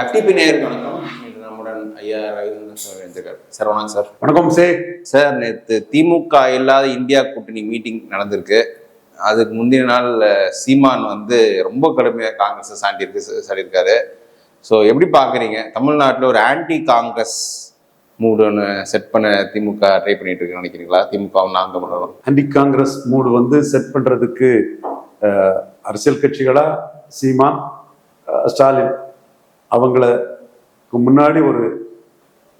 FTP நேயருக்கு வணக்கம். இன்று நம்முடன் ஐயா ரவீந்திரன் சார் இருந்திருக்கார். சார் வணக்கம் சார். வணக்கம் சார். நேற்று திமுக இல்லாத இந்தியா கூட்டணி மீட்டிங் நடந்திருக்கு. அதுக்கு முந்தின நாள் சீமான் ரொம்ப கடுமையாக காங்கிரஸை சாட்டியிருக்காரு. ஸோ எப்படி பார்க்குறீங்க? தமிழ்நாட்டில் ஒரு ஆன்டி காங்கிரஸ் மூடு ஒன்று செட் பண்ண திமுக ட்ரை பண்ணிட்டு இருக்குன்னு நினைக்கிறீங்களா? திமுகவும் நாங்கள் பண்ணணும் ஆன்டி காங்கிரஸ் மூடு செட் பண்ணுறதுக்கு அரசியல் கட்சிகளா சீமான் ஸ்டாலின் அவங்களுக்கு முன்னாடி ஒரு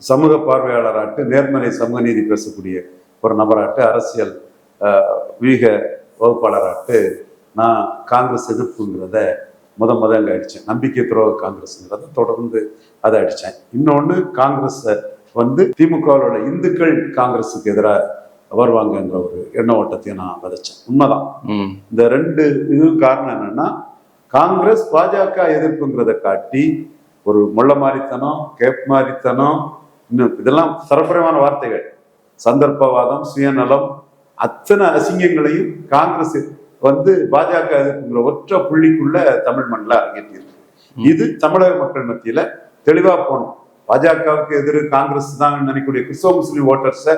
சமூக பார்வையாளராட்டு நேர்மறை சமூக நீதி பேசக்கூடிய ஒரு நபராட்டு அரசியல் வீக வகுப்பாளராட்டு நான் காங்கிரஸ் எதிர்ப்புங்கிறத அங்கே அடித்தேன். நம்பிக்கை துரோக காங்கிரஸ்ங்கிறத தொடர்ந்து அதை அடித்தேன். இன்னொன்று காங்கிரஸை திமுகவோட இந்துக்கள் காங்கிரஸுக்கு எதிராக வருவாங்கங்கிற ஒரு எண்ண ஓட்டத்தையும் நான் விதைச்சேன். உண்மைதான். இந்த ரெண்டு இது காரணம் என்னன்னா, காங்கிரஸ் பாஜக எதிர்ப்புங்கிறத காட்டி ஒரு முள்ள மாறித்தனம், கேப் மாறித்தனம், இன்னும் இதெல்லாம் சரப்புரமான வார்த்தைகள், சந்தர்ப்பவாதம், சுயநலம், அத்தனை அசிங்கங்களையும் காங்கிரஸ் பாஜக எதிர்ப்புங்கிற ஒற்றை புள்ளிக்குள்ள தமிழ் மண்ணில் அரங்கேற்றியிருக்கு. இது தமிழக மக்கள் மத்தியில தெளிவா போகணும். பாஜகவுக்கு எதிர் காங்கிரஸ் தான் நினைக்கக்கூடிய கிறிஸ்தவ முஸ்லீம் ஓட்டர்ஸை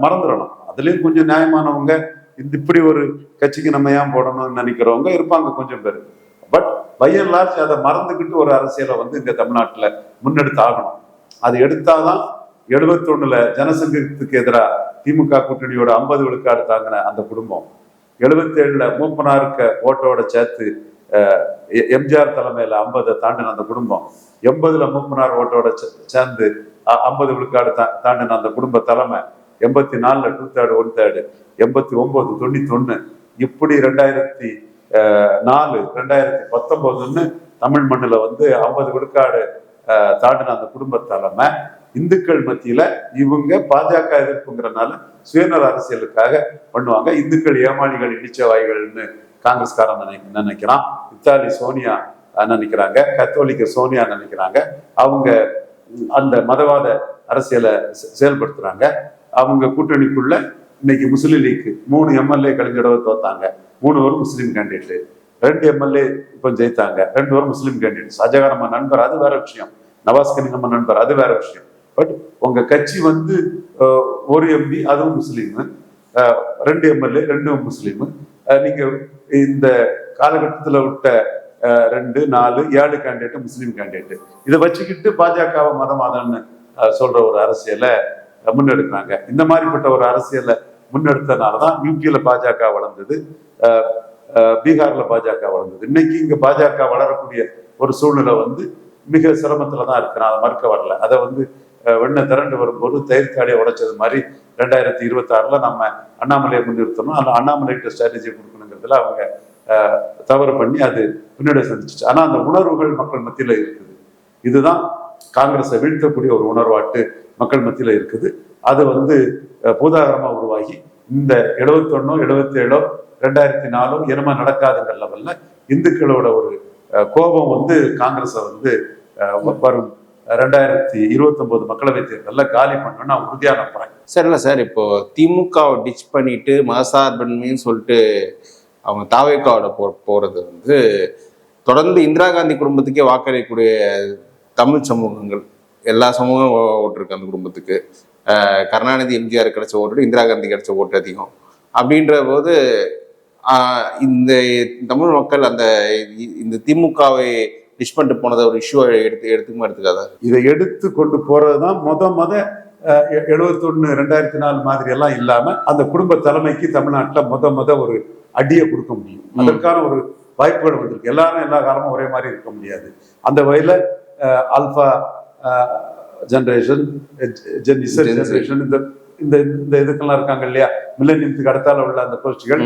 மறந்துடணும். அதுலயும் கொஞ்சம் நியாயமானவங்க, இப்படி ஒரு கட்சிக்கு நம்ம ஏன் போடணும்னு நினைக்கிறவங்க இருப்பாங்க கொஞ்சம் பேர். பட் பை அண்ட் லார்ஜ் அதை மறந்துக்கிட்டு ஒரு அரசியலை இங்க தமிழ்நாட்டுல முன்னெடுத்து ஆகணும். அது எடுத்தாதான் 71 ஜனசங்கத்துக்கு எதிராக திமுக கூட்டணியோட 50 விழுக்காடு தாங்கின அந்த குடும்பம், 77 மூப்பனாருக்கு ஓட்டோட சேர்த்து எம்ஜிஆர் தலைமையில 50 தாண்டின அந்த குடும்பம், 80 மூப்பனார் ஓட்டோட சேர்ந்து 50 விழுக்காடு தாண்டின அந்த குடும்ப தலைமை, 84 2/3 1/3, 89 91, இப்படி 2004 2019 தமிழ் மண்ணில் 50 விழுக்காடு தாண்டின அந்த குடும்ப தலைமை இந்துக்கள் மத்தியில இவங்க பாஜக எதிர்ப்புங்கிறனால சுயநல அரசியலுக்காக பண்ணுவாங்க. இந்துக்கள் ஏமாளிகள், இடிச்சவாய்கள்னு காங்கிரஸ்காரன் நினைக்கிறான், இத்தாலி சோனியா நினைக்கிறாங்க, கத்தோலிக்க சோனியா நினைக்கிறாங்க. அவங்க அந்த மதவாத அரசியலை செயல்படுத்துறாங்க. அவங்க கூட்டணிக்குள்ள இன்னைக்கு முஸ்லீம் லீக் 3 எம்எல்ஏ கலைஞரோட தோத்தாங்க, 3 பேரும் முஸ்லீம் கேண்டிடேட், 2 எம்எல்ஏ இப்போ ஜெயித்தாங்க, 2 பேரும் முஸ்லீம் கேண்டிடேட். ஷாஜகான் நம்ம நண்பர், அது வேற விஷயம். நவாஸ் கனி நம்ம நண்பர், அது வேற விஷயம். பட் உங்க கட்சி 1 எம்பி அதுவும் முஸ்லீம், 2 எம்எல்ஏ 2 முஸ்லீம். நீங்க இந்த காலகட்டத்தில் விட்ட 2 4 7 கேண்டிடேட் முஸ்லீம் கேண்டிடேட். இதை வச்சுக்கிட்டு பாஜகவை மதமாதன்னு சொல்ற ஒரு அரசியலை முன்னெடுக்கிறாங்க. இந்த மாதிரிப்பட்ட ஒரு அரசியலை முன்னெடுத்தனாலதான் யூபியில பாஜக வளர்ந்தது, பீகார்ல பாஜக வளர்ந்தது. இன்னைக்கு இங்க பாஜக வளரக்கூடிய ஒரு சூழ்நிலை மிக சிரமத்துலதான் இருக்கு. நான் அதை மறுக்க வரல. அதை வெண்ண திரண்டு வரும்போது தயிர் காடியை உடைச்சது மாதிரி 2026 நம்ம அண்ணாமலையை முன்னிறுத்தணும், அல்ல அண்ணாமலைகிட்ட ஸ்ட்ராட்டஜி கொடுக்கணுங்கிறதுல அவங்க தவறு பண்ணி அது பின்னடை சந்திச்சு. ஆனா அந்த உணர்வுகள் மக்கள் மத்தியில இருக்குது. இதுதான் காங்கிரஸை வீழ்த்தக்கூடிய ஒரு உணர்வாட்டு மக்கள் மத்தியில இருக்குது. அது பூதாகரமா உருவாகி இந்த 71 77 2004 என்னமா நடக்காதுங்கிற லெவல்ல இந்துக்களோட ஒரு கோபம் காங்கிரஸை வரும் 2029 மக்களவை தேர்தலில் காலி பண்ணணும்னு நான் உறுதியா நம்புறேன். சார். இல்லை சார், இப்போ திமுகவை டிச் பண்ணிட்டு மதசார்பன்மைன்னு சொல்லிட்டு அவங்க தாவேக்காவோட போறது தொடர்ந்து இந்திரா காந்தி குடும்பத்துக்கே வாக்களிக்கக்கூடிய தமிழ் சமூகங்கள், எல்லா சமூகம் ஓட்டு அந்த குடும்பத்துக்கு. கருணாநிதி எம்ஜிஆர் கிடைச்ச ஓட்டு, இந்திரா காந்தி கிடைச்ச ஓட்டு அதிகம். அப்படின்ற போது இந்த தமிழ் மக்கள் இந்த திமுகவை டிஷ் பண்ணிட்டு போனதை ஒரு இஷ்யூ எடுத்துக்காதா? இதை எடுத்து கொண்டு போறதுதான் முத 71 2004 மாதிரி எல்லாம் இல்லாம அந்த குடும்ப தலைமைக்கு தமிழ்நாட்டில் முத ஒரு அடியை கொடுக்க முடியும். அதற்கான ஒரு வாய்ப்புகள் வந்திருக்கு. எல்லாரும் எல்லா காலமும் ஒரே மாதிரி இருக்க முடியாது. அந்த வகையில ஆல்பா ஜெனரேஷன், ஜெனரேஷன், இந்த இதுக்கெல்லாம் இருக்காங்க இல்லையா, மில்லேனியத்துக்கு அடுத்தால உள்ள அந்த கோஷ்டிகள்,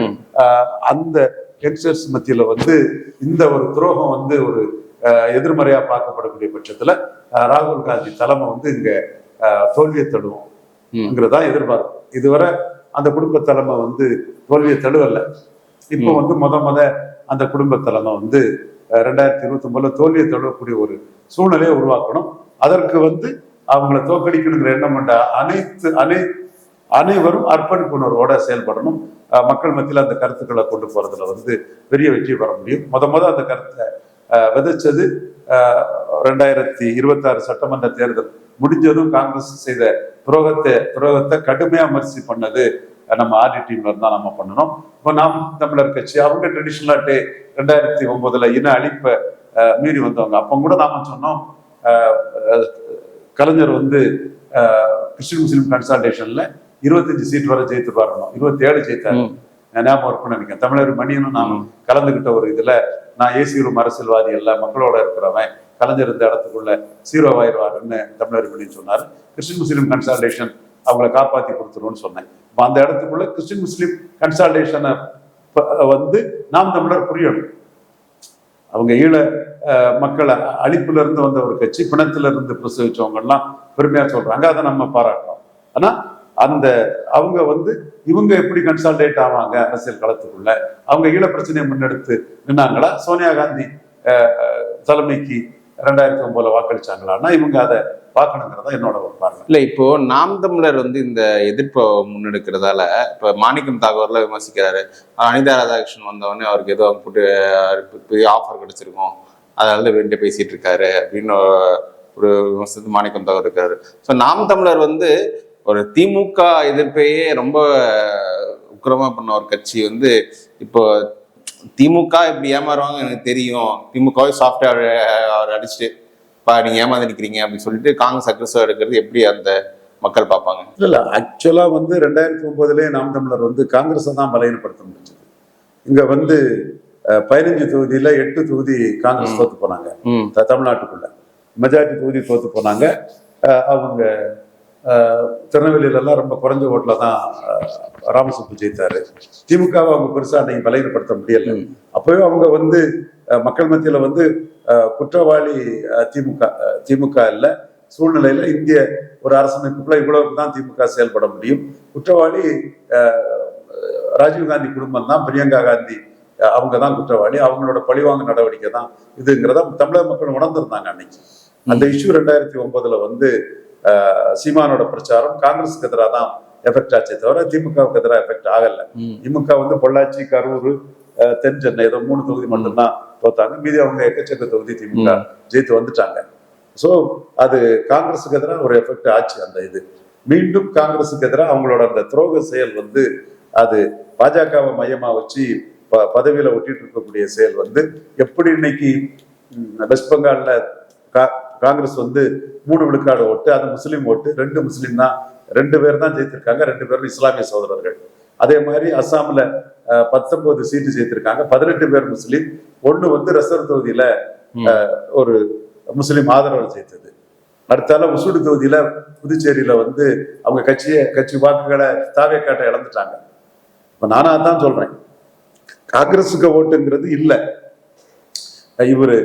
அந்த யங்ஸ்டர்ஸ் மத்தியில இந்த ஒரு துரோகம் ஒரு எதிர்மறையா பார்க்கப்படக்கூடிய பட்சத்துல ராகுல் காந்தி தலைமை இங்க தோல்வியை தடுவோம்ங்கிறதா எதிர்பார்ப்பு. இதுவரை அந்த குடும்ப தலைமை தோல்வியை தடுவல்ல. இப்போ முத அந்த குடும்ப தலைமை 2029 தோல்வியை தழுவக்கூடிய ஒரு சூழ்நிலையை உருவாக்கணும். அதற்கு அவங்கள தோற்கடிக்கணுங்கிற எண்ணம் கொண்ட அனைவரும் அர்ப்பணிப்புணர்வோட செயல்படணும். மக்கள் மத்தியில் அந்த கருத்துக்களை கொண்டு போறதுல பெரிய வெற்றி பெற முடியும். முத அந்த கருத்தை விதைச்சது 2026 சட்டமன்ற தேர்தல் முடிஞ்சதும் காங்கிரஸ் செய்த துரோகத்தை கடுமையா விமர்சி பண்ணது நம்ம ஆர்டி டீம்ல இருந்தா நம்ம பண்ணணும். இப்போ நாம் தமிழர் கட்சி அவங்க ட்ரெடிஷனலாட்டே 2009 இன அழிப்பை மீறி வந்தவங்க. அப்போ கூட நாம சொன்னோம் கலைஞர் வந்து கிறிஸ்டின் முஸ்லீம் கன்சல்டேஷன்ல 25 சீட் வரை ஜெயித்து பாருணும், 27 ஜெயித்தாரு. ஞாபகம் இருக்குன்னு நினைக்கிறேன். தமிழர் மணியனும் நான் கலந்துகிட்ட ஒரு இதுல நான் ஏசியூரும் அரசியல்வாதி எல்லாம் மக்களோட இருக்கிறவன், கலைஞர் இந்த இடத்துக்குள்ள சீரோவாயிருவாருன்னு தமிழர் மணின்னு சொன்னாரு. கிறிஸ்டின் முஸ்லீம் கன்சல்டேஷன் அவங்கள காப்பாற்றி கொடுத்துருவோம்னு சொன்னேன். அந்த இடத்துக்குள்ள கிறிஸ்டின் முஸ்லீம் கன்சல்டேஷனை வந்து நாம் தமிழர் புரியணும். அவங்க ஈழ மக்களை அழிப்புல இருந்து வந்த ஒரு கட்சி, பிணத்துல இருந்து பிரசவிச்சவங்க எல்லாம் பெருமையா சொல்றாங்க, அதை நம்ம பாராட்டுறோம். ஆனா அந்த அவங்க வந்து இவங்க எப்படி கன்சால்டேட் ஆவாங்க அரசியல் களத்துக்குள்ள? அவங்க ஈழ பிரச்சனையை முன்னெடுத்து நின்னாங்களா? சோனியா காந்தி தலைமைக்கு 2009 வாக்களிச்சாங்களான்னா இவங்க அதை பார்க்கணுங்கிறதா என்னோட ஒரு பார்வை. இல்ல, இப்போ நாம் தமிழர் வந்து இந்த எதிர்ப்பை முன்னெடுக்கிறதால இப்ப மாணிக்கம் தாகூர்ல விமர்சிக்கிறாரு. அனிதா ராதாகிருஷ்ணன் வந்தவொடனே அவருக்கு ஏதோ போட்டு பெரிய ஆஃபர் கிடைச்சிருக்கும், அதனால வேண்டிய பேசிட்டு இருக்காரு அப்படின்னு ஒரு விமர்சனத்து மாணிக்கம் தாகூர் இருக்காரு. ஸோ நாம் தமிழர் வந்து ஒரு திமுக எதிர்ப்பையே ரொம்ப உக்கிரமா பண்ண ஒரு கட்சி வந்து இப்போ திமுக இப்படி ஏமாறுவாங்க எனக்கு தெரியும், திமுகவே சாஃப்ட்வேர் அவர் அடிச்சுட்டு நீங்க ஏமாந்து நிக்கிறீங்க அப்படின்னு சொல்லிட்டு காங்கிரஸ் அக்ரஸிவா எடுக்கிறது எப்படி அந்த மக்கள் பார்ப்பாங்க? இல்ல ஆக்சுவலா வந்து 2009 நாம் தமிழர் வந்து காங்கிரஸை தான் பலகீனப்படுத்த முடிஞ்சது. இங்க வந்து 15 தொகுதியில 8 தொகுதி காங்கிரஸ் தோத்து போனாங்க. தமிழ்நாட்டுக்குள்ள மெஜாரிட்டி தொகுதி தோத்து போனாங்க. அவங்க திருநெல்வேலியில எல்லாம் ரொம்ப குறைஞ்ச ஓட்டுல தான் ராமசுப்பு ஜெயித்தாரு. திமுகவை அவங்க பெருசா அன்னைக்கு பலகீனப்படுத்த முடியல. அப்பவே அவங்க வந்து மக்கள் மத்தியில வந்து குற்றவாளி திமுக இல்ல, சூழ்நிலையில இந்திய ஒரு அரசமைப்புக்குள்ள இவ்வளவுக்கு தான் திமுக செயல்பட முடியும். குற்றவாளி ராஜீவ்காந்தி குடும்பம் தான், பிரியங்கா காந்தி அவங்க தான் குற்றவாளி, அவங்களோட பழிவாங்க நடவடிக்கை தான் இதுங்கிறத தமிழக மக்கள் உணர்ந்திருந்தாங்க அன்னைக்கு. அந்த இஷ்யூ 2009 வந்து சீமானோட பிரச்சாரம் காங்கிரஸுக்கு எதிராக தான் எஃபெக்ட் ஆச்சே தவிர திமுகவுக்கு எதிராக எஃபெக்ட் ஆகல. திமுக வந்து பொள்ளாச்சி, கரூர், தென் சென்னை ஏதோ 3 தொகுதி மட்டும்தான் தோத்தாங்க. மீதி அவங்க எக்கச்சக்க தொகுதி திமுக ஜெயித்து வந்துட்டாங்க. ஸோ அது காங்கிரஸுக்கு எதிராக ஒரு எஃபெக்ட் ஆச்சு. அந்த இது மீண்டும் காங்கிரஸுக்கு எதிராக அவங்களோட அந்த துரோக செயல் வந்து அது பாஜகவை மையமா வச்சு பதவியில ஒட்டிட்டு இருக்கக்கூடிய செயல் வந்து எப்படி இன்னைக்கு வெஸ்ட் பெங்கால்ல காங்கிரஸ் வந்து 3 விழுக்காடு ஓட்டு, அது முஸ்லீம் ஓட்டு, 2 முஸ்லீம் தான், 2 பேர் தான் ஜெயித்திருக்காங்க, 2 பேரும் இஸ்லாமிய சகோதரர்கள். அதே மாதிரி அஸ்ஸாம்ல 19 சீட்டு ஜெயித்திருக்காங்க, 18 பேர் முஸ்லீம், 1 வந்து ரிசர்வ் தொகுதியில ஒரு முஸ்லீம் ஆதரவு ஜெயித்தது. அடுத்தால உசுடு தொகுதியில புதுச்சேரியில வந்து அவங்க கட்சி வாக்குகளை தாவேக்காட்டை இழந்துட்டாங்க. இப்ப நானா தான் சொல்றேன், காங்கிரஸுக்கு ஓட்டுங்கிறது இல்லை. இவரு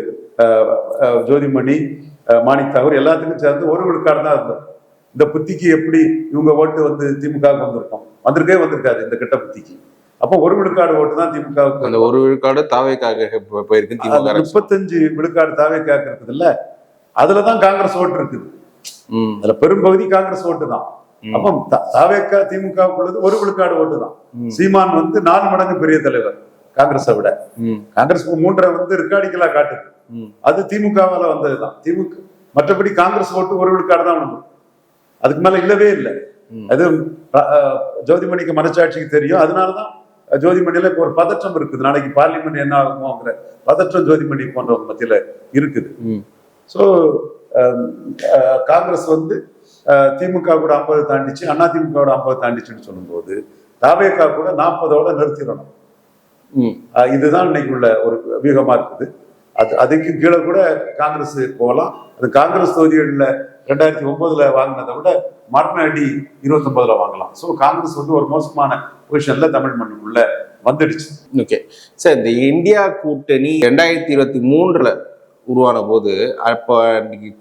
ஜோதிமணி, மாணிக் தாகூர் எல்லாத்துக்கும் சேர்ந்து 1 விழுக்காடு தான் இருந்தது. இந்த புத்திக்கு எப்படி இவங்க ஓட்டு வந்து திமுக வந்திருக்காது இந்த கிட்ட புத்திக்கு. அப்போ 1 விழுக்காடு ஓட்டு தான் திமுகவுக்கு. அந்த 1 விழுக்காடு தாவேக்காக போயிருக்கு. 35 விழுக்காடு தாவேக்காக இருக்குது இல்ல, அதுலதான் காங்கிரஸ் ஓட்டு இருக்குது. அதுல பெரும்பகுதி காங்கிரஸ் ஓட்டு தான். அப்போ தாவேக்கா திமுகவுக்குள்ளது 1 விழுக்காடு ஓட்டு தான். சீமான் வந்து 4 மடங்கு பெரிய தலைவர் காங்கிரஸை விட. காங்கிரஸ் 3 வந்து ரெக்கார்டிக்கலா காட்டுது, அது திமுகவால வந்ததுதான். திமுக மற்றபடி காங்கிரஸ் ஓட்டு 1 விழுக்காடு தான் உண்டு, அதுக்கு மேல இல்லவே இல்லை. அது ஜோதிமணிக்கு மனசாட்சிக்கு தெரியும். அதனாலதான் ஜோதிமணியில ஒரு பதற்றம் இருக்குது. நாளைக்கு பார்லிமெண்ட் என்ன ஆகுமோங்கிற பதற்றம் ஜோதிமணி போன்றவங்க மத்தியில இருக்குது. ஸோ காங்கிரஸ் வந்து திமுக கூட 50 தாண்டிச்சு, அதிமுகவோட 50 தாண்டிச்சுன்னு சொல்லும்போது தாவேகா கூட 40ஓட நிறுத்திடணும். இதுதான் இன்னைக்கு உள்ள ஒரு வியூகமா இருக்குது. அதுக்கு கீழே கூட காங்கிரஸ் போகலாம். அது காங்கிரஸ் தொகுதிகளில் 2009 வாங்கினதை விட மறுநாடி 29 வாங்கலாம். ஸோ காங்கிரஸ் வந்து ஒரு மோசமான பொசிஷன்ல தமிழ் மண்ணுக்குள்ள வந்துடுச்சு. ஓகே சார், இந்த இந்தியா கூட்டணி 2023 உருவான போது அப்போ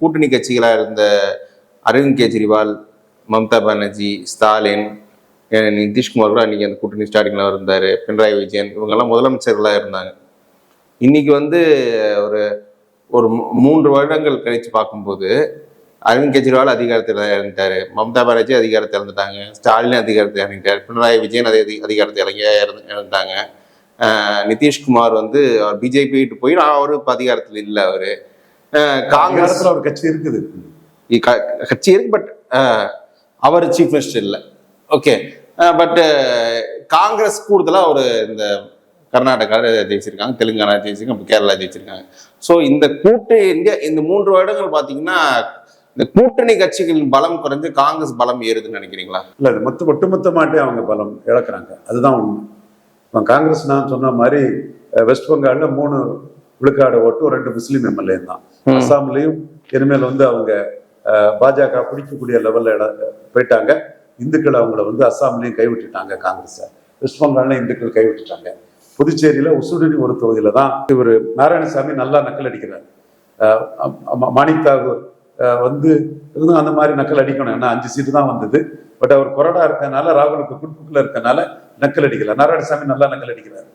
கூட்டணி கட்சிகளாக இருந்த அரவிந்த் கெஜ்ரிவால், மம்தா பானர்ஜி, ஸ்டாலின், நிதிஷ்குமார் கூட அன்னைக்கு அந்த கூட்டணி ஸ்டார்டிங்ல இருந்தாரு, பினராயி விஜயன், இவங்கெல்லாம் முதலமைச்சர்களாக இருந்தாங்க. இன்னைக்கு வந்து ஒரு 3 வருடங்கள் கழிச்சு பார்க்கும்போது அரவிந்த் கெஜ்ரிவால் அதிகாரத்தில் இறந்துட்டாரு, மம்தா பானர்ஜி அதிகாரத்தை இறந்துட்டாங்க, ஸ்டாலின் அதிகாரத்தை இறந்துட்டாரு, பினராயி விஜயன் அதே அதிகாரத்தை இறந்துட்டாங்க. நிதிஷ்குமார் வந்து பிஜேபி போய் அவரு இப்போ அதிகாரத்தில் இல்லை. காங்கிரஸ் ஒரு கட்சி இருக்குது, கட்சி இருக்கு, பட் அவர் சீஃப் மினிஸ்டர் இல்லை. ஓகே, பட் காங்கிரஸ் கூடுதலா ஒரு இந்த கர்நாடகாவில் ஜெயிச்சிருக்காங்க, தெலுங்கானா ஜெயிச்சிருக்காங்க, இப்போ கேரளா ஜெயிச்சிருக்காங்க. ஸோ இந்த இந்த 3 வருடங்கள் பார்த்தீங்கன்னா இந்த கூட்டணி கட்சிகளின் பலம் குறைஞ்சு காங்கிரஸ் பலம் ஏறுதுன்னு நினைக்கிறீங்களா? இல்லை, அது ஒட்டுமொத்தமாட்டே அவங்க பலம் இழக்கிறாங்க, அதுதான் உண்மை. இப்போ காங்கிரஸ் நான் சொன்ன மாதிரி வெஸ்ட் பெங்காலில் 3 விழுக்காடு ஓட்டு, 2 முஸ்லீம் எம்எல்ஏ தான். அஸ்ஸாம்லையும் இனிமேல் அவங்க பாஜக பிடிக்கக்கூடிய லெவலில் போயிட்டாங்க. இந்துக்கள் அவங்கள அஸ்ஸாம்லையும் கைவிட்டுட்டாங்க காங்கிரஸை. வெஸ்ட் பெங்காலில் இந்துக்கள் கைவிட்டுட்டாங்க. புதுச்சேரியில உசுடுனி ஒரு தொகுதியில தான் இவர் நாராயணசாமி நல்லா நக்கல் அடிக்கிறார். மாணிக் தாகூர் அந்த மாதிரி நக்கல் அடிக்கணும், ஏன்னா 5 சீட்டு தான் வந்தது. பட் அவர் கொறடா இருக்கனால, ராகுலுக்கு குட்புக்கில் இருக்கனால நக்கல் அடிக்கல. நாராயணசாமி நல்லா நக்கல் அடிக்கிறார்.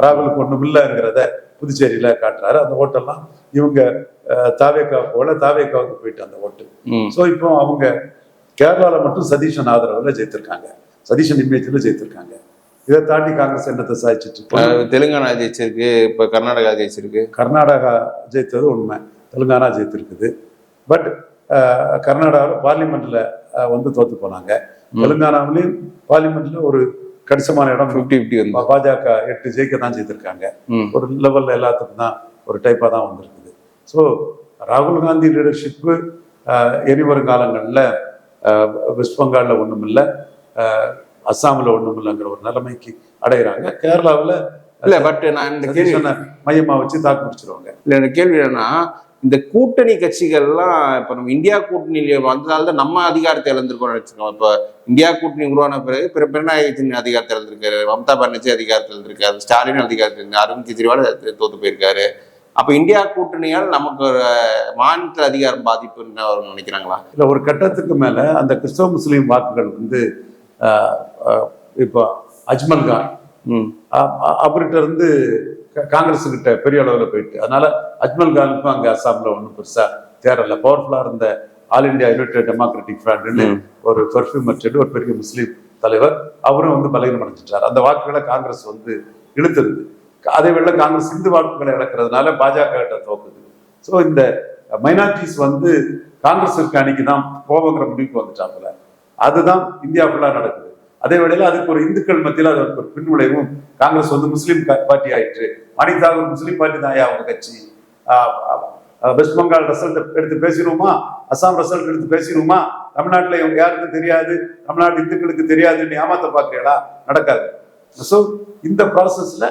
ராகுலுக்கு ஒன்றும் இல்லைங்கிறத புதுச்சேரியில காட்டுறாரு. அந்த ஓட்டெல்லாம் இவங்க தாவேக்கா போல தாவேக்காவுக்கு போயிட்டு அந்த ஓட்டு. ஸோ இப்போ அவங்க கேரளாவில் மட்டும் சதீஷன் ஆதரவில் ஜெயித்திருக்காங்க, சதீஷன் இமேஜில் ஜெயித்திருக்காங்க. இதை தாண்டி காங்கிரஸ் என்னத்தை சாதிச்சிட்டு தெலுங்கானா ஜெயிச்சிருக்கு, இப்போ கர்நாடகா ஜெயிச்சிருக்கு. கர்நாடகா ஜெயித்தது உண்மை, தெலுங்கானா ஜெயித்திருக்குது. பட் கர்நாடகாவில் பார்லிமெண்ட்ல தோத்து போனாங்க. தெலுங்கானாவிலையும் பார்லிமெண்ட்ல ஒரு கணிசமான இடம் 50-50 பாஜக 8 ஜெயிக்க தான் செய்திருக்காங்க. ஒரு லெவல்ல எல்லாத்துக்கும் தான் ஒரு டைப்பா தான் வந்திருக்குது. ஸோ ராகுல் காந்தி லீடர்ஷிப்பு இனி வரும் காலங்களில் வெஸ்ட் பெங்காலில் ஒன்றும் இல்லை, அஸ்ஸாமில் ஒன்றும் இல்லைங்கிற ஒரு நிலைமைக்கு அடைகிறாங்க. கேரளாவில் இல்லை, பட் நான் இந்த கேள்வி மையமாக வச்சு தாக்கு பிடிச்சிருவாங்க. இல்லை, எனக்கு கேள்வி என்னன்னா, இந்த கூட்டணி கட்சிகள்லாம் இப்போ நம்ம இந்தியா கூட்டணியில வந்ததால்தான் நம்ம அதிகாரத்தை இழந்திருக்கோம்னு நினைச்சிருக்கோம். இப்போ இந்தியா கூட்டணி உருவான பிறகு பினராயி அதிகாரத்தை இழந்திருக்காரு, மம்தா பானர்ஜி அதிகாரத்தில் இருந்திருக்காரு, ஸ்டாலின் அதிகாரத்தில் இருந்தார், அரவிந்த் கெஜ்ரிவால் தோத்து போயிருக்காரு. அப்போ இந்தியா கூட்டணியால் நமக்கு ஒரு மாநில அதிகாரம் பாதிப்புன்னு அவர் நினைக்கிறாங்களா? இல்லை, ஒரு கட்டத்துக்கு மேலே அந்த கிறிஸ்தவ முஸ்லீம் வாக்குகள் இப்போ அஜ்மல் கான் அவர்கிட்ட இருந்து காங்கிரஸ் கிட்ட பெரிய அளவில் போயிட்டு, அதனால அஜ்மல் கானுக்கும் அங்கே அஸ்ஸாமில் ஒன்றும் பெருசா தேரல. பவர்ஃபுல்லா இருந்த ஆல் இந்தியா யுனைடெட் டெமோக்ராட்டிக் ஃப்ரண்ட்னு ஒரு பர்ஃபியூம் மர்ச்சென்ட், ஒரு பெரிய முஸ்லீம் தலைவர், அவரும் பலகீனம் அடைஞ்சிட்டார். அந்த வாக்குகளை காங்கிரஸ் இழுத்துருது. அதே வேளை காங்கிரஸ் இந்து வாக்குகளை இழக்கிறதுனால பாஜக கிட்ட தோக்குது. ஸோ இந்த மைனாரிட்டிஸ் காங்கிரஸிற்கு அன்னைக்கு தான் போவங்கிற முடிவுக்கு வந்துட்டாப்புல. அதுதான் இந்தியா ஃபுல்லா நடக்குது. அதே வேளையில அதுக்கு ஒரு இந்துக்கள் மத்தியில் அதுக்கு ஒரு பின்விளைவும், காங்கிரஸ் முஸ்லீம் பார்ட்டி ஆயிற்று. மாணிக் தாகூர் முஸ்லீம் பார்ட்டி தான் அவங்க கட்சி. வெஸ்ட் பெங்கால் ரிசல்ட் எடுத்து பேசிடுவோமா, அஸ்ஸாம் ரிசல்ட் எடுத்து பேசிடுவோமா, தமிழ்நாட்டில் இவங்க யாருக்கும் தெரியாது, தமிழ்நாட்டு இந்துக்களுக்கு தெரியாதுன்னு ஏமாத்த பார்க்கிறீங்களா? நடக்காது. ஸோ இந்த ப்ராசஸ்ல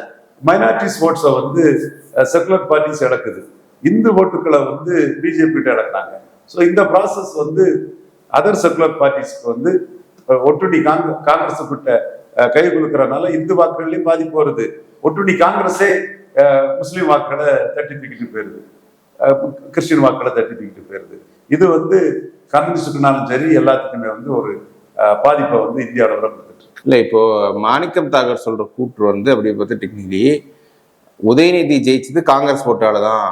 மைனாரிட்டிஸ் ஓட்ஸை செக்குலர் பார்ட்டிஸ் இழக்குது, இந்து ஓட்டுக்களை பிஜேபி கிட்ட இழக்கிறாங்க. ஸோ இந்த ப்ராசஸ் அதர் செக்குலர் பார்ட்டிஸ்க்கு ஒட்டுண்ணி காங்கிரஸ் கிட்ட கை கொடுக்கறதுனால இந்து வாக்குகள்லையும் பாதிப்பு வருது. ஒட்டுண்ணி காங்கிரஸே முஸ்லீம் வாக்குகளை தட்டி தூக்கிட்டு போயிருது, கிறிஸ்டின் வாக்குகளை தட்டி தூக்கிட்டு போயிருது. இது கம்யூனிஸ்டுக்குனாலும் சரி எல்லாத்துக்குமே ஒரு பாதிப்பை இந்தியாவில் கொடுத்துட்டு. இல்லை, இப்போ மாணிக்கம் தாகர் சொல்ற கூற்று அப்படி பார்த்து டெக்னிக்கலி உதயநிதி ஜெயிச்சது காங்கிரஸ் ஓட்டால தான்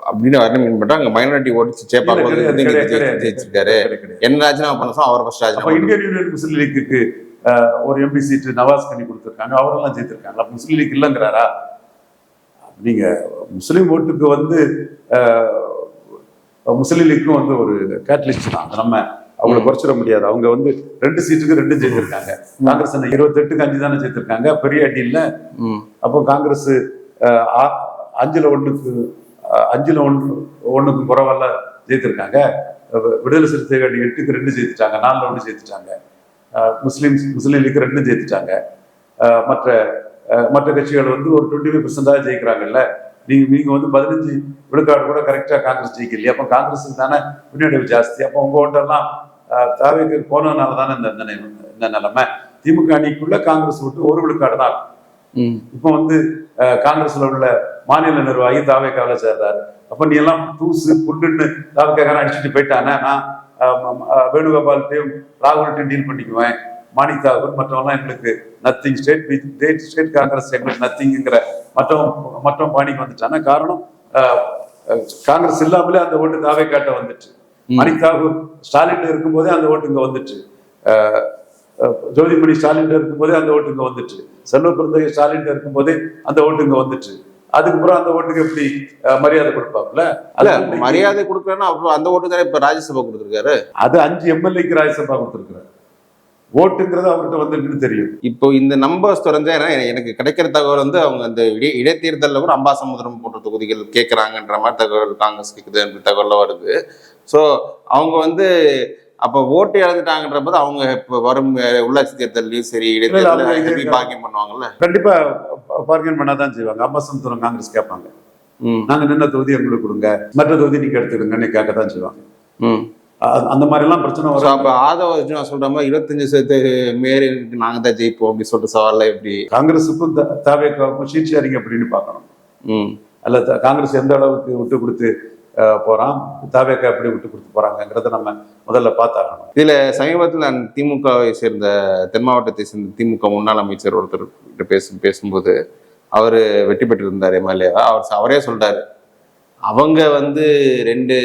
அப்படின்னு மீன் பண்றாங்க. அங்க மைனாரிட்டி ஓட்டு ஜெயிச்சிருக்காரு. என்ன ராஜினாமா பண்ண அவர் ஃபர்ஸ்ட் ராஜினாமா. இந்தியன் யூனியன் முஸ்லீம் லீக்கு ஒரு எம்பி சீட்டு நவாஸ் கனி கொடுத்துருக்காங்க, அவரெல்லாம் ஜெயித்திருக்காங்க. முஸ்லீம் லீக் இல்லைங்கிறாரா? நீங்க முஸ்லீம் ஓட்டுக்கு முஸ்லீம் லீக்கும் ஒரு கேட்டலிஸ்ட் தான், நம்ம அவங்களை குறைச்சிட முடியாது. அவங்க 2 சீட்டுக்கு 2 ஜெயிச்சிருக்காங்க. காங்கிரஸ் 28க்கு 5 தானே ஜெயித்திருக்காங்க, பெரிய அடி இல்லை. அப்போ காங்கிரஸ் 5-1 ஒண்ணுக்கும் குறைவால ஜெயித்திருக்காங்க. விடுதலை சிறுத்தைகள் 8க்கு 2 ஜெயித்துட்டாங்க, 4-1 ஜெயித்துட்டாங்க. முஸ்லீம் லீக் 2 ஜெயித்துட்டாங்க. மற்ற கட்சிகள் ஒரு 25% ஜெயிக்கிறாங்கல்ல. நீங்க 15 விழுக்காடு கூட கரெக்டா காங்கிரஸ் ஜெயிக்கலையே. அப்போ காங்கிரஸுக்கு தானே பின்னடைவு ஜாஸ்தி. அப்போ உங்க ஓட்டெல்லாம் தாவேக்கு போனதுனால தானே இந்த நிலைமை. திமுக அணிக்குள்ள காங்கிரஸ் விட்டு 1 விழுக்காடு தான். இப்போ காங்கிரஸ்ல உள்ள மாநில நிர்வாகி தாவேக்காவில் சேர்றாரு. அப்ப நீ எல்லாம் தூசு புல்லுன்னு தாவேக்காரன் அடிச்சுட்டு போயிட்டானே, நான் வேணுகோபால்கிட்டையும் ராகுல்கிட்டையும் டீல் பண்ணிக்குவேன், மாணிக் தாகூர் மற்றவெல்லாம் எங்களுக்கு நத்திங், ஸ்டேட் காங்கிரஸ் எங்களுக்கு நத்திங்கிற மற்ற பாணிக்கு வந்துட்டான. காரணம் காங்கிரஸ் இல்லாமலே அந்த ஓட்டு தாவேக்காட்ட வந்துட்டு. மாணிக் தாகூர் ஸ்டாலின் இருக்கும்போதே அந்த ஓட்டு இங்க வந்துட்டு, ஜோதிமணி ஸ்டாலின் இருக்கும்போதே அந்த ஓட்டு இங்க வந்துட்டு, செல்வ பிறந்தகை ஸ்டாலின் இருக்கும்போதே அந்த ஓட்டு இங்க வந்துட்டு. அதுக்கப்புறம் அந்த ஓட்டுக்கு எப்படி மரியாதை கொடுப்பாப்ல? இல்ல மரியாதை கொடுக்கறேன்னா அப்புறம் அந்த ஓட்டு தானே இப்ப ராஜ்யசபா கொடுத்துருக்காரு. அது 5 எம்எல்ஏக்கு ராஜ்யசபா கொடுத்துருக்காரு. ஓட்டுங்கிறது அவர்கிட்ட வந்து தெரியும். இப்போ இந்த நம்பர்ஸ் தொடர்ந்து எனக்கு கிடைக்கிற தகவல் வந்து அவங்க அந்த இடைத்தேர்தலில் கூட அம்பாசமுத்திரம் போன்ற தொகுதிகள் கேட்கறாங்கன்ற மாதிரி தகவல் காங்கிரஸ் கேட்குது என்ற தகவல் வருது. ஸோ அவங்க வந்து அப்போ ஓட்டு இழந்துட்டாங்கன்ற போது அவங்க இப்போ வரும் உள்ளாட்சி தேர்தலையும் சரி இடைத்தேர்தல் பாக்கியம் பண்ணுவாங்கல்ல. கண்டிப்பா பார்கெயின் பண்ணாதான் செய்வாங்க. அம்பாசமுத்திரம் காங்கிரஸ் கேட்பாங்க, நாங்க நின்ன தொகுதி எங்களுக்கு கொடுங்க, மற்ற தொகுதி நீங்க எடுத்துடுங்கன்னு கேட்கத்தான் செய்வாங்க. அந்த மாதிரி எல்லாம் பிரச்சனை வரும். அப்ப ஆதவ அர்ஜுனா சொல்ற மாதிரி 25% மேலே நாங்க தான் ஜெயிப்போம் அப்படின்னு சொல்லிட்டு சவால்ல எப்படி காங்கிரஸுக்கும் தாவேக்காவுக்கும் சீட் ஷேரிங் அப்படின்னு பார்க்கணும். அல்ல காங்கிரஸ் எந்த அளவுக்கு விட்டு கொடுத்து போறான், தாவேக்கா எப்படி விட்டு கொடுத்து போறாங்கிறத நம்ம முதல்ல பார்த்தாகணும். இதுல சமீபத்தில் நான் திமுகவை சேர்ந்த தென் மாவட்டத்தை சேர்ந்த திமுக முன்னாள் அமைச்சர் ஒருத்தர் பேசும்போது அவரு வெற்றி பெற்றிருந்தார் எம்எல்ஏவா. அவரே சொல்றாரு அவங்க வந்து 2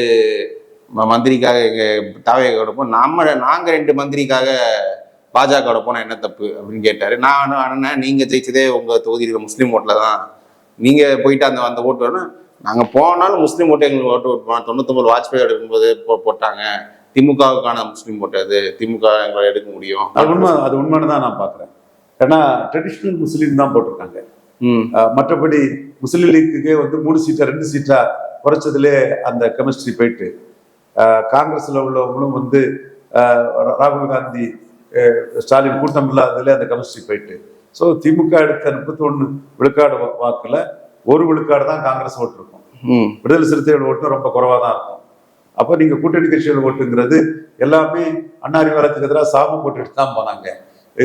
மந்திரிக்காக எங்க தாவேக்கோட போனோம், நாங்க 2 மந்திரிக்காக பாஜகவோட போனா என்ன தப்பு அப்படின்னு கேட்டாரு. நான் நீங்க ஜெயிச்சதே உங்க தொகுதியில் முஸ்லீம் ஓட்டுல தான், நீங்க போயிட்டு அந்த ஓட்டு வேணும், நாங்க போனாலும் முஸ்லீம் ஓட்டு எங்களுக்கு ஓட்டு விட்டுப்போம். 99 வாஜ்பாய் எடுக்கும்போது போட்டாங்க, திமுகவுக்கான முஸ்லீம் ஓட்டு, அது திமுக எங்களை எடுக்க முடியும். அது உண்மைன்னு தான் நான் பாக்குறேன். ஏன்னா ட்ரெடிஷ்னல் முஸ்லீம் தான் போட்டிருக்காங்க. மற்றபடி முஸ்லீம் லீக்குக்கே வந்து 3 சீட்டா 2 சீட்டா குறைச்சதுலே அந்த கெமிஸ்ட்ரி போயிட்டு காங்கிரஸ்ல உள்ளவங்களும் வந்து ராகுல் காந்தி ஸ்டாலின் கூட்டம் இல்லாததுல அந்த கெமிஸ்ட்ரி போயிட்டு, ஸோ திமுக எடுத்த 31 விழுக்காடு வாக்குல 1 விழுக்காடு தான் காங்கிரஸ் ஓட்டு இருக்கும். விடுதலை சிறுத்தைகள் ஓட்டு ரொம்ப குறைவா தான் இருக்கும். அப்போ நீங்க கூட்டணி கட்சிகள் ஓட்டுங்கிறது எல்லாமே அண்ணாரிவாரத்துக்கு எதிராக சாபம் போட்டுட்டு தான் போனாங்க.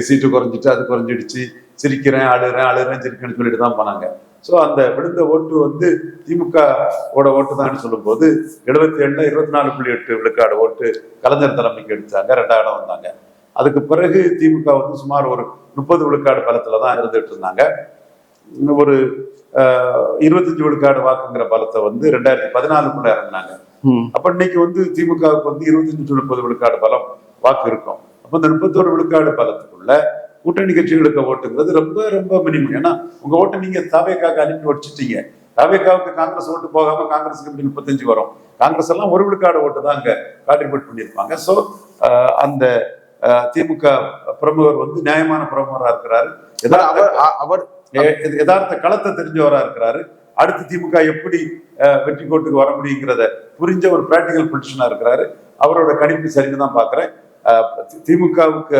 சீட்டு குறைஞ்சிட்டு அது குறைஞ்சிடுச்சு, சிரிக்கிறேன் அழுறேன் சிரிக்கிறேன்னு சொல்லிட்டு தான் போனாங்க. ஸோ அந்த விழுந்த ஓட்டு வந்து திமுக ஓட்டு தான் சொல்லும் போது 77ல் 24.8 விழுக்காடு ஓட்டு கலைஞர் தலைமைக்கு எடுத்தாங்க, 2ஆம் இடம் வந்தாங்க. அதுக்கு பிறகு திமுக வந்து சுமார் ஒரு 30 விழுக்காடு பலத்துல தான் இருந்துட்டு இருந்தாங்க. ஒரு 25 விழுக்காடு வாக்குங்கிற பலத்தை வந்து 2014 இறங்கினாங்க. அப்ப இன்னைக்கு வந்து திமுகவுக்கு வந்து 25-30 விழுக்காடு பலம் வாக்கு இருக்கும். அப்ப இந்த 31 விழுக்காடு பலத்துக்குள்ள கூட்டணி கட்சிகளுக்கு ஓட்டுங்கிறது ரொம்ப ரொம்ப மினிமம். ஏன்னா உங்க ஓட்டை நீங்க தாவேக்காவுக்கு அனுப்பி வச்சுட்டீங்க. தாவேக்காவுக்கு காங்கிரஸ் ஓட்டு போகாம காங்கிரஸுக்கு எப்படி 35 வரும்? காங்கிரஸ் எல்லாம் 1 விழுக்காடு ஓட்டு தான் அங்க கான்ட்ரிபியூட் பண்ணியிருப்பாங்க. ஸோ அந்த திமுக பிரமுகர் வந்து நியாயமான பிரமுகரா இருக்கிறாரு, அவர் யதார்த்த களத்தை தெரிஞ்சவரா இருக்கிறாரு. அடுத்து திமுக எப்படி வெற்றி கோட்டுக்கு வர முடியுங்கிறத புரிஞ்ச ஒரு பிராக்டிகல் பொலிட்டிஷனா இருக்கிறாரு. அவரோட கணிப்பு சரின்னு தான் பாக்குறேன். திமுகவுக்கு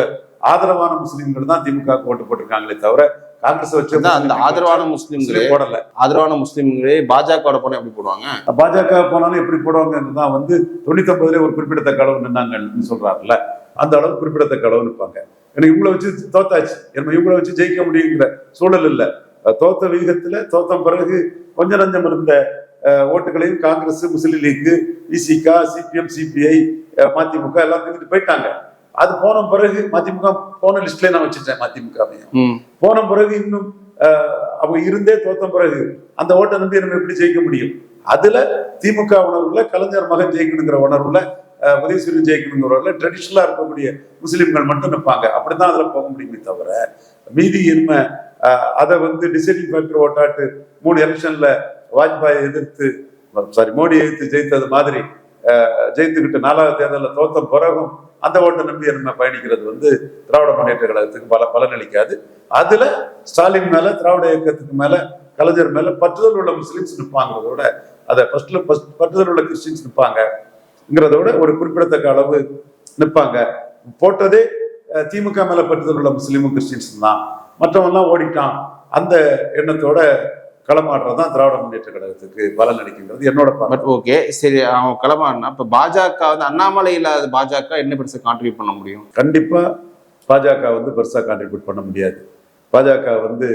ஆதரவான முஸ்லிம்கள் தான் திமுக ஓட்டு போட்டிருக்காங்களே தவிர காங்கிரஸ் வச்சு அந்த ஆதரவான முஸ்லிம்களே போடல. ஆதரவான முஸ்லிம்களே பாஜக போனா எப்படி போடுவாங்க? பாஜக போனாலும் எப்படி போடுவாங்கன்னு தான் வந்து 99ல ஒரு குறிப்பிடத்தக்க அளவு நின்னாங்கன்னு சொல்றாருல்ல, அந்த அளவு குறிப்பிடத்தக்க அளவு நிற்பாங்க. எனக்கு இவங்களை வச்சு தோத்தாச்சு, இவங்களை வச்சு ஜெயிக்க முடியுங்கிற சூழல் இல்லை. தோத்த விகிதத்துல தோத்த பிறகு கொஞ்சம் நஞ்சம் இருந்த ஓட்டுகளையும் காங்கிரஸ், முஸ்லீம் லீக், இசிகா, சிபிஎம், சிபிஐ, மதிமுக எல்லாம் தூக்கிட்டு போயிட்டாங்க. அது போன பிறகு மதிமுக போன லிஸ்ட்ல நான் வச்சுட்டேன். மதிமுகவையும் போன பிறகு இன்னும் அவங்க இருந்தே தோத்த பிறகு அந்த ஓட்டை நம்பி நம்ம எப்படி ஜெயிக்க முடியும்? அதுல திமுக உணர்வுல கலைஞர் மகன் ஜெயிக்கணுங்கிற உணர்வுல உதயசூரியன் ஜெயிக்கணுங்கிற உணர்வுல ட்ரெடிஷனலா இருக்கக்கூடிய முஸ்லிம்கள் மட்டும் நிற்பாங்க. அப்படிதான் அதுல போக முடியுமே தவிர மீதி என்ன அதை வந்து டிசைடிங் ஃபேக்டர் ஓட்டாட்டு 3 எலெக்ஷன்ல வாஜ்பாயை எதிர்த்து மோடியை எதிர்த்து ஜெயித்தது மாதிரி ஜெயித்துக்கிட்டு 4வது தேர்தலில் தோத்த பிறகும் அந்த ஓட்டை நம்பி நம்ம பயணிக்கிறது வந்து திராவிட முன்னேற்ற கழகத்துக்கு பலனளிக்காது. அதுல ஸ்டாலின் மேல, திராவிட இயக்கத்துக்கு மேல, கலைஞர் மேல பற்றுதல் உள்ள முஸ்லிம்ஸ் நிற்பாங்கிறதோட, அதை பற்றுதல் உள்ள கிறிஸ்டின்ஸ் நிற்பாங்கிறதோட ஒரு குறிப்பிடத்தக்க அளவு நிற்பாங்க. போட்டதே திமுக மேல பற்றுதல் உள்ள முஸ்லீமும் கிறிஸ்டின்ஸ் தான், மற்றவெல்லாம் ஓடிட்டான் அந்த எண்ணத்தோட களமாடுறதுதான் திராவிட முன்னேற்ற கழகத்துக்கு பலன் அளிக்கின்றது என்னோட பார்வை. ஓகே, சரி, அவங்க களமாடினா இப்ப பாஜக வந்து அண்ணாமலை இல்லாத பாஜக என்ன பெருசா கான்ட்ரிபியூட் பண்ண முடியும்? கண்டிப்பா பாஜக வந்து பெருசா கான்ட்ரிபியூட் பண்ண முடியாது. பாஜக வந்து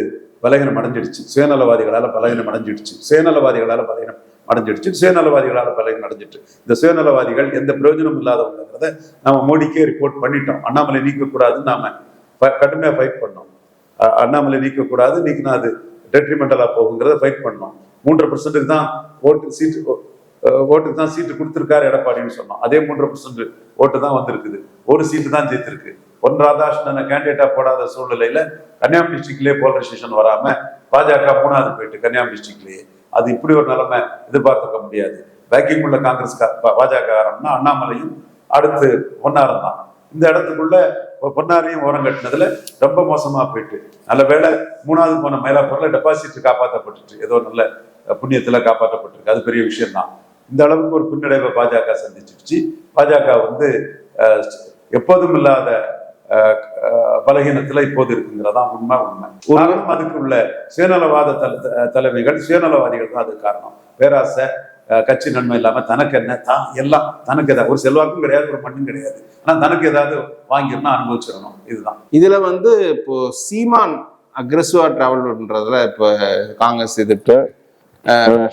பலகீனம் அடைஞ்சிடுச்சு, சுயநலவாதிகளால பலகீனம் அடைஞ்சிடுச்சு, சுயநலவாதிகளால பலகீனம் அடைஞ்சிட்டு இந்த சுயநலவாதிகள் எந்த பிரயோஜனம் இல்லாதவங்கிறத நம்ம மோடிக்கே ரிப்போர்ட் பண்ணிட்டோம். அண்ணாமலை நீக்கக்கூடாதுன்னு நாம கடுமையா ஃபைட் பண்ணோம். அண்ணாமலை நீக்கக்கூடாது, நீக்கினா அது டெட்ரிமெண்டலா போகுங்கிறத ஃபைட் பண்ணோம். 3% தான் ஓட்டுக்கு தான் சீட்டு கொடுத்துருக்காரு எடப்பாடின்னு சொன்னோம். அதே 3% ஓட்டு தான் வந்திருக்குது, ஒரு சீட்டு தான் ஜெயித்திருக்கு. பொன் ராதாகிருஷ்ணனை கேண்டிடேட்டா போடாத சூழ்நிலையில கன்னியாகுமரி டிஸ்ட்ரிக்ட்லயே போலரைசேஷன் வராம பாஜக 3வது போயிட்டு கன்னியாகுமரி டிஸ்ட்ரிக்ட்லயே. அது இப்படி ஒரு நிலைமை எதிர்பார்த்துக்க முடியாது. பேக்கிங் உள்ள காங்கிரஸ் பாஜக காரம்னா அண்ணாமலையும் அடுத்து பொன்னாரம் தான். இந்த இடத்துக்குள்ள பொன்னாரையும் ஓரம் கட்டினதுல ரொம்ப மோசமா போயிட்டு, நல்ல வேளை 3வது போன மயிலாப்பூர்ல டெபாசிட் காப்பாற்றப்பட்டுச்சு, ஏதோ நல்ல புண்ணியத்துல காப்பாற்றப்பட்டிருக்கு, அது பெரிய விஷயம் தான். இந்த அளவுக்கு ஒரு பின்னடைவை பாஜக சந்திச்சிருச்சு. பாஜக வந்து எப்போதும் இல்லாத பலகீனத்துல இப்போது இருக்குங்கிறதா உண்மை. காரணம் அதுக்கு உள்ள சுயநலவாத தலைமைகள், சுயநலவாதிகள் தான் அது காரணம். பேராசை, கட்சி நன்மை இல்லாம தனக்கு என்ன தான் எல்லாம் தனக்கு ஏதாவது ஒரு செல்வாக்கும் கிடையாது, ஒரு மண்ணும் கிடையாது, ஆனா தனக்கு ஏதாவது வாங்கிடணும், அனுபவிச்சிடணும், இதுதான். இதுல வந்து இப்போ சீமான் அக்ரெசிவா டிராவல் பண்றதுல இப்ப காங்கிரஸ் எதிர்த்து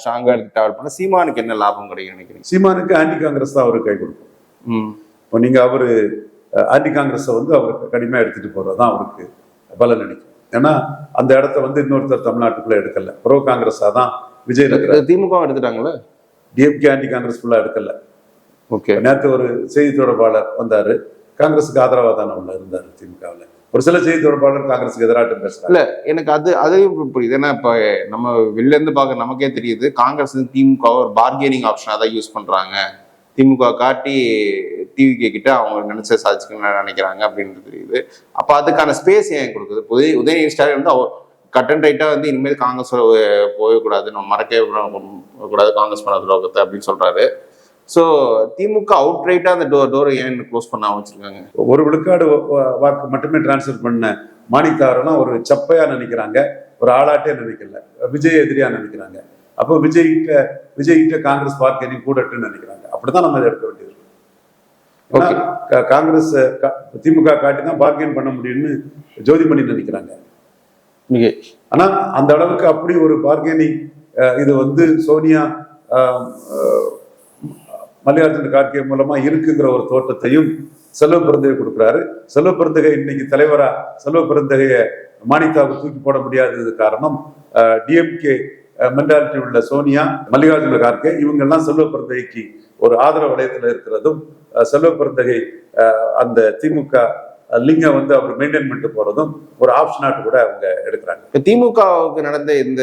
ஸ்ட்ராங்கா எடுத்து டிராவல் பண்ண சீமானுக்கு என்ன லாபம் கிடைக்கும் நினைக்கிறீங்க? சீமானுக்கு ஆன்டி காங்கிரஸ் தான் அவருக்கு கை கொடுக்கும். இப்போ நீங்க அவரு ஆன்டி காங்கிரஸை வந்து அவருக்கு கடுமையா எடுத்துட்டு போறதுதான் அவருக்கு பலன் நினைக்கும். ஏன்னா அந்த இடத்த வந்து இன்னொருத்தர் தமிழ்நாட்டுக்குள்ள எடுக்கல, ப்ரோ காங்கிரஸா தான் விஜய் திமுக எடுத்துட்டாங்களே, டிஎம்கே ஆன்டி காங்கிரஸ் ஃபுல்லா எடுக்கல. ஓகே, நேற்று ஒரு செய்தி தொடர்பாளர் வந்தாரு, காங்கிரஸுக்கு ஆதரவா தானே உள்ள இருந்தாரு திமுகவில். ஒரு சில செய்தி தொடர்பாளர் காங்கிரஸுக்கு எதிராட்டம் பேசுறாங்க. இல்ல எனக்கு அதையும் புரியுது. ஏன்னா இப்ப நம்ம வெளில இருந்து பார்க்க நமக்கே தெரியுது, காங்கிரஸ் திமுக ஒரு பார்கெனிங் ஆப்ஷனா தான் யூஸ் பண்றாங்க. திமுக காட்டி டிவிகே கிட்ட அவங்க நினைச்ச சாதிச்சுக்கணும்னு நினைக்கிறாங்க அப்படின்னு தெரியுது. அப்ப அதுக்கான ஸ்பேஸ் ஏன் கொடுக்குது? உதயநிதி ஸ்டாலின் வந்து கட் அண்ட் ரைட்டா வந்து இனிமேல் காங்கிரஸ் போகக்கூடாது, நம்ம மறக்கவே கூடாது காங்கிரஸ் பண்ண துரோகத்தை அப்படின்னு சொல்றாரு. ஸோ திமுக அவுட் ரைட்டா அந்த டோரை ஏன் க்ளோஸ் பண்ண வச்சிருக்காங்க? ஒரு விழுக்காடு வாக்கு மட்டுமே டிரான்ஸ்ஃபர் பண்ண மாணித்தாரெல்லாம் ஒரு சப்பையா நினைக்கிறாங்க, ஒரு ஆளாட்டே நினைக்கல, விஜய் எதிரியா நினைக்கிறாங்க. அப்போ விஜய்கிட்ட காங்கிரஸ் பார்கெனிங் கூடட்டுன்னு நினைக்கிறாங்க. அப்படிதான் நம்ம இதை எடுக்க வேண்டியது. காங்கிரஸ் திமுக காட்டி தான் பார்கெயின் பண்ண முடியும்னு ஜோதிமணி நினைக்கிறாங்க. ஆனா அந்த அளவுக்கு அப்படி ஒரு பார்கெனிங் இது வந்து சோனியா மல்லிகார்ஜுன கார்கே மூலமா இருக்குங்கிற ஒரு தோட்டத்தையும் செல்வ பெருந்தகை கொடுக்குறாரு. செல்வ பெருந்தகை இன்னைக்கு தலைவரா செல்வ பெருந்தகைய மாணித்தாவுக்கு தூக்கி போட முடியாதது காரணம் டிஎம்கே மென்டாலிட்டி உள்ள சோனியா, மல்லிகார்ஜுன கார்கே இவங்கெல்லாம் செல்வ பெருந்தகைக்கு ஒரு ஆதரவு வலயத்துல இருக்கிறதும், செல்வ பெருந்தகை அந்த திமுக லிங்க வந்து அவர் மெயின்டைன் பண்ணிட்டு போறதும் ஒரு ஆப்ஷனாட்டு கூட அவங்க எடுக்கிறாங்க. திமுகவுக்கு நடந்த இந்த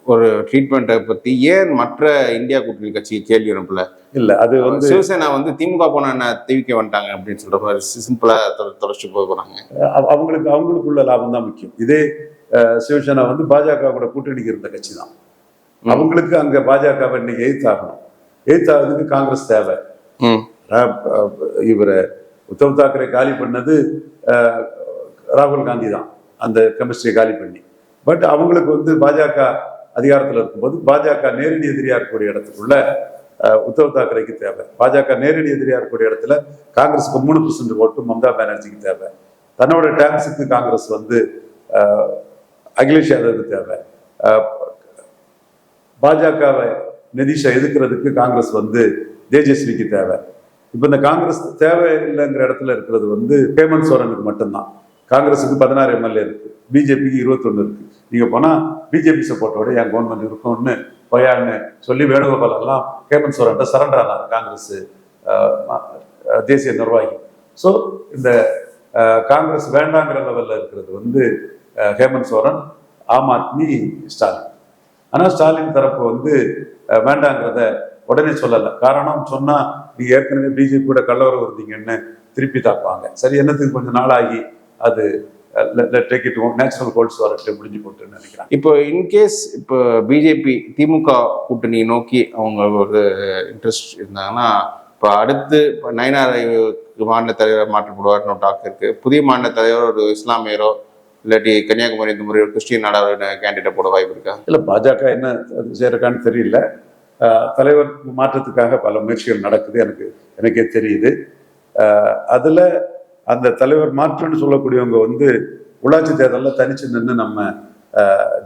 ஒரு ட்ரீட்மெண்ட்டை பத்தி ஏன் மற்ற இந்தியா கூட்டணி கட்சி கேள்வி அனுப்பல? இல்ல, அது வந்து சிவசேனா வந்து திமுக போன டிவிக்கு வந்துட்டாங்க அப்படின்னு சொல்ற மாதிரி சிம்பிளா தொடர்ச்சி போகிறாங்க. அவங்களுக்குள்ள லாபம் தான் முக்கியம். இதே சிவசேனா வந்து பாஜக கூட கூட்டணிக்கு இருந்த கட்சி தான். அவங்களுக்கு அங்க பாஜகவை இன்னைக்கு எய்த்தாகிறதுக்கு காங்கிரஸ் தேவை. இவரை உத்தவ் தாக்கரே காலி பண்ணது ராகுல் காந்தி தான், அந்த கெமிஸ்ட்ரியை காலி பண்ணி. பட் அவங்களுக்கு வந்து பாஜக அதிகாரத்தில் இருக்கும்போது பாஜக நேரடி எதிரியா இருக்கக்கூடிய இடத்துக்குள்ள உத்தவ் தாக்கரேக்கு தேவை. பாஜக நேரடி எதிரியா இருக்கக்கூடிய இடத்துல காங்கிரஸுக்கு 3% ஓட்டு மம்தா பானர்ஜிக்கு தேவை. தன்னோட டேக்ஸுக்கு காங்கிரஸ் வந்து அகிலேஷ் யாதவுக்கு தேவை. பாஜகவை நிதிஷா எதிர்க்கிறதுக்கு காங்கிரஸ் வந்து தேஜஸ்விக்கு தேவை. இப்ப இந்த காங்கிரஸ் தேவை இல்லைங்கிற இடத்துல இருக்கிறது வந்து ஹேமந்த் சோரனுக்கு மட்டும்தான். காங்கிரஸுக்கு 16 எம்எல்ஏ இருக்கு, பிஜேபிக்கு 21 இருக்கு. நீங்க போனா பிஜேபி சப்போர்ட்டோட என் கவர்மெண்ட் இருக்கும்னு பயான்னு சொல்லி வேணுகோபால் எல்லாம் ஹேமந்த் சோரன் சரண்டர் ஆனார், காங்கிரஸ் தேசிய நிர்வாகி. ஸோ இந்த காங்கிரஸ் வேண்டாங்கிற லெவல்ல இருக்கிறது வந்து ஹேமந்த் சோரன், ஆம் ஆத்மி, ஸ்டாலின். ஆனா ஸ்டாலின் தரப்பு வந்து வேண்டாங்கிறத உடனே சொல்லலை. காரணம் சொன்னா நீங்க ஏற்கனவே பிஜேபி கூட கள்ளவரம் இருந்தீங்கன்னு திருப்பி தாக்குவாங்க. சரி, என்னத்துக்கு கொஞ்சம் நாளாகி அது நேச்சுரல் கோல்ஸ் வரட்டு முடிஞ்சு போட்டுன்னு நினைக்கிறேன். இப்போ இன்கேஸ் இப்போ பிஜேபி திமுக கூட்டணி நோக்கி அவங்க ஒரு இன்ட்ரெஸ்ட் இருந்தாங்கன்னா, இப்போ அடுத்து இப்போ நயனார் மாநில தலைவர் மாற்றப்படுவார்னு டாக் இருக்கு. புதிய மாநில தலைவர் ஒரு இஸ்லாமியரோ இல்லாட்டி கன்னியாகுமரி இந்த முறை ஒரு கிறிஸ்டின் நாடாவோட கேண்டிடேட் போட வாய்ப்பு இருக்கா? இல்லை, பாஜக என்ன செய்யறக்கான்னு தெரியல. தலைவர் மாற்றத்துக்காக பல முயற்சிகள் நடக்குது, எனக்கே தெரியுது. அதுல அந்த தலைவர் மாற்றம்னு சொல்லக்கூடியவங்க வந்து உள்ளாட்சி தேர்தலில் தனிச்சு நின்று நம்ம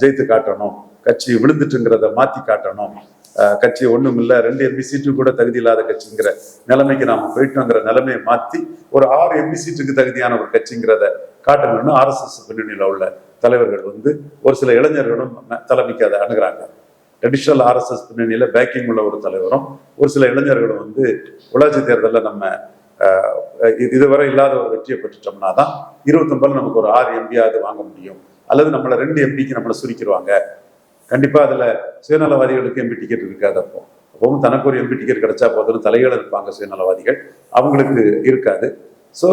ஜெயித்து காட்டணும், கட்சி விழுந்துட்டுங்கிறத மாற்றி காட்டணும், கட்சி ஒன்றும் இல்லை 2 எம்பி சீட்டு கூட தகுதி இல்லாத கட்சிங்கிற நிலைமைக்கு நாம போயிட்டோங்கிற நிலைமையை மாற்றி ஒரு 6 எம்பி சீட்டுக்கு தகுதியான ஒரு கட்சிங்கிறத காட்டணும்னு ஆர்எஸ்எஸ் பின்னணியில் உள்ள தலைவர்கள் வந்து ஒரு சில இளைஞர்களும் தலைமைக்கு அதை அணுகிறாங்க. ட்ரெடிஷனல் ஆர்எஸ்எஸ் பின்னணியில பேக்கிங் உள்ள ஒரு தலைவரும் ஒரு சில இளைஞர்களும் வந்து உள்ளாட்சி தேர்தலில் நம்ம இதுவரை இல்லாத ஒரு வெற்றியை பெற்றுட்டோம்னா தான் 29 நமக்கு ஒரு 6 எம்பியாவது வாங்க முடியும். அல்லது நம்மளை 2 எம்பிக்கு நம்மளை சுருக்கிடுவாங்க. கண்டிப்பா அதுல சுயநலவாதிகளுக்கு எம்பி டிக்கெட் இருக்காது. அப்பவும் தனக்கு ஒரு எம்பி டிக்கெட் கிடைச்சா போதுன்னு தலைகள் இருப்பாங்க சுயநலவாதிகள், அவங்களுக்கு இருக்காது. ஸோ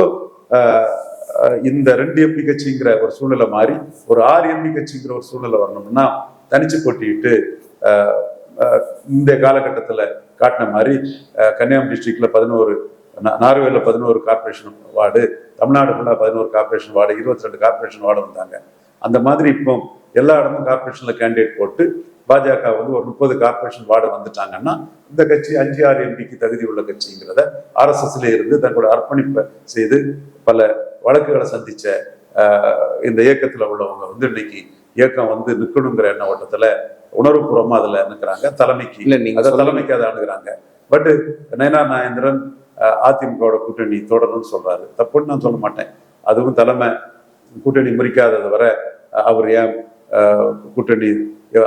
இந்த 2 எம்பி கட்சிங்கிற ஒரு சூழ்நிலை மாறி ஒரு 6 எம்பி கட்சிங்கிற ஒரு சூழ்நிலை வரணும்னா தனிச்சு போட்டிட்டு இந்த காலகட்டத்தில் காட்டின மாதிரி கன்னியாகுமரி டிஸ்ட்ரிக்ட்ல 11, நார்வேல 11 கார்பரேஷன் வார்டு, தமிழ்நாடு ஃபுல்லாக 11 கார்பரேஷன் வார்டு, 22 கார்பரேஷன் வார்டு வந்தாங்க. அந்த மாதிரி இப்போ எல்லா இடமும் கார்பரேஷன்ல கேண்டிடேட் போட்டு பாஜக வந்து ஒரு 30 கார்பரேஷன் வார்டு வந்துட்டாங்கன்னா இந்த கட்சி 5-6 எம்பிக்கு தகுதி உள்ள கட்சிங்கிறத RSSல இருந்து தங்களோட அர்ப்பணிப்பை செய்து பல வழக்குகளை சந்திச்ச இந்த இயக்கத்துல உள்ளவங்க வந்து இன்னைக்கு இயக்கம் வந்து நிற்கணுங்கிற எண்ண ஓட்டத்துல உணர்வுபூர்வமா அதுல நிற்கிறாங்க. தலைமைக்கு அதை அணுகிறாங்க. பட் நயனார் நாகேந்திரன் அதிமுகவோட கூட்டணி தொடரணும்னு சொல்றாரு. தப்புன்னு நான் சொல்ல மாட்டேன். அதுவும் தலைமை கூட்டணி முறிக்காதது வரை அவர் ஏன் கூட்டணி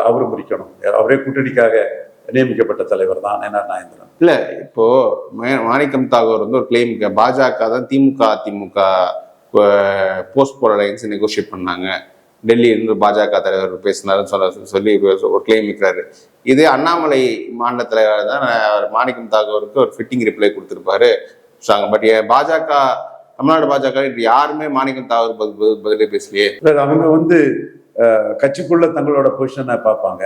அவரு முறிக்கணும்? அவரே கூட்டணிக்காக நியமிக்கப்பட்ட தலைவர் தான் நயனார் நாகேந்திரன். இல்ல இப்போ மாணிக்கம் தாகூர் வந்து ஒரு கிளைம், பாஜக தான் திமுக அதிமுக போஸ்ட் போல் அலையன்ஸ் நெகோசியேட் பண்ணாங்க, டெல்லி இருந்து பாஜக தலைவர் பேசினாருன்னு சொல்லி ஒரு கிளைம் வைக்கிறாரு. இது அண்ணாமலை மாநில தலைவர் தான் மாணிக்கம் தாகூருக்கு ஒரு ஃபிட்டிங் ரிப்ளை கொடுத்துருப்பாரு. பட் பாஜக தமிழ்நாடு பாஜக யாருமே மாணிக்கம் தாகூர் பதிலே பேசலையே. அவங்க வந்து கட்சிக்குள்ள தங்களோட பொசிஷனை பார்ப்பாங்க.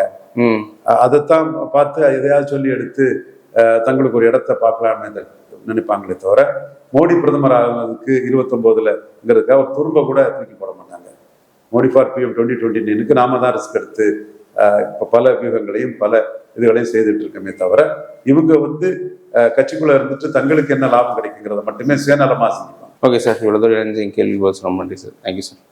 அதைத்தான் பார்த்து எதையாவது சொல்லி எடுத்து தங்களுக்கு ஒரு இடத்த பார்க்கலாம்னு நினைப்பாங்களே தவிர மோடி பிரதமர் ஆகுறதுக்கு 29ங்கிறதுக்காக ஒரு துரும்ப கூட தூக்கி போட மாட்டாங்க. மோடி ஃபார் PM 2029 நாம தான் ரிஸ்க் எடுத்து இப்போ பல வியூகங்களையும் பல இதுகளையும் செய்துட்டு இருக்கமே தவிர இவங்க வந்து கட்சிக்குள்ள இருந்துட்டு தங்களுக்கு என்ன லாபம் கிடைக்குங்கிறத மட்டுமே சுயநலமா செஞ்சுப்பாங்க. ஓகே சார், இவ்வளோ தூரம் கேள்வி ரொம்ப நன்றி சார். Thank you sir.